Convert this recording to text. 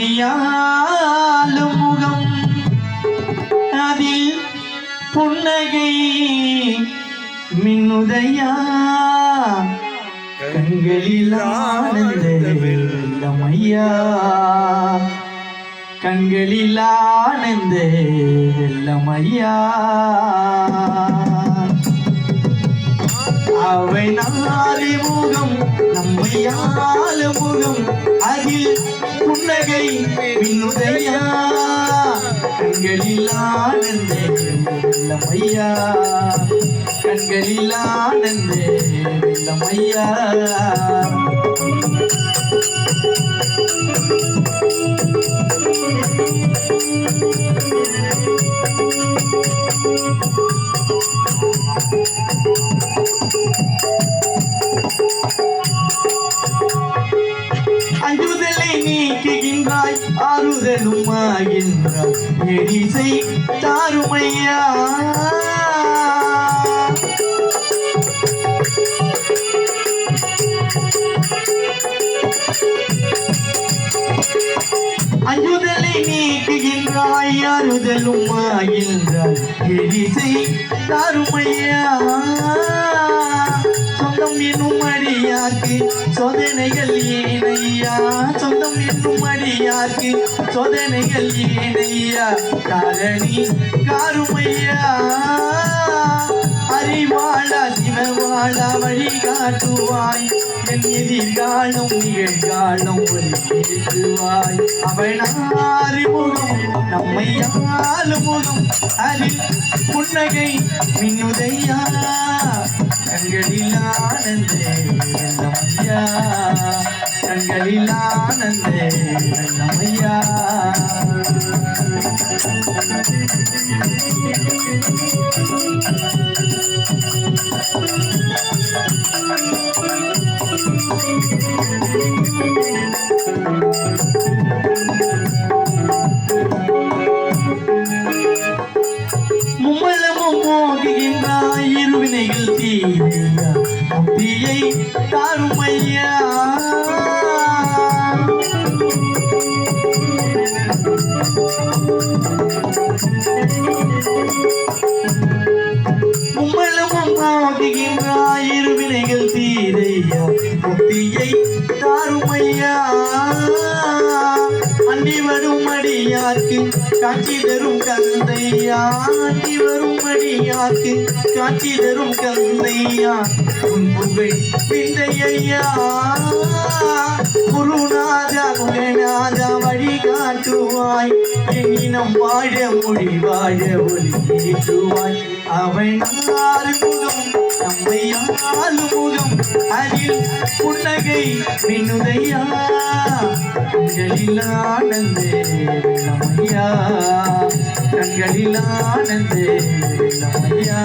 நம்மையாளும் முகம் அதில் புன்னகை மின்னுதையா கண்களில் ஆனந்த வெள்ளமையா கண்களில் ஆனந்த வெள்ளமையா அவை நாரி முகம் நம்மையாள முகம் அதில் புன்னகை வினுதையா கண்களில் ஆனந்த வெள்ளமையா கண்களில் ஆனந்த வெள்ளமையா அஞ்சுதலை நீக்குகின்றாய் ஆறுதலும் ஆகின்றாய் எரிசை தாருமையா அஞ்சுதலை நீக்குகின்றாய் ஆறுதலும் ஆகின்றாய் எரிசை தாருமையா சொந்தம் என்னும் அடியார்க்கு சோதனைகள் ஏனையா சொந்தம் என்னும் அடியார்க்கு சோதனைகள் ஏனையா காரணி காருமையா அறிவாளா சிவவாளா வழிகாட்டுவாய் என் எதிர்காலம் நிகழ்காலம் ஒளியேற்றுவாய் அவனாறு முகம் நம்மை ஆளும் முகம் அதில் புன்னகை மின்னுதையா கண்களில் ஆனந்த வெள்ளமையா கண்களில் ஆனந்த வெள்ளமையா மும்மலமும் மோகுகின்றாய் இருவினைகள் தீரையா முக்தியை தாருமையா மும்மலமும் மோகுகின்றாய் இருவினைகள் தீரையா முக்தியை தாருமையா அண்டி வரும் அடியார்க்கு காட்சி தரும் கந்தையா அண்டி வரும் அடியார்க்கு காட்சி தரும் கந்தையா உன் புகழ் பிந்தையா குருநாதா குகநாதா வழிகாட்டுவாய் என் இனம் வாழ மொழி வாழ ஒளி ஏற்றுவாய் அவன் ஆறு முகம் நம்மை ஆளு முகம் அதில் புன்னகை மின்னுதையா கண்களில் ஆனந்த வெள்ளமையா கண்களில் ஆனந்த வெள்ளமையா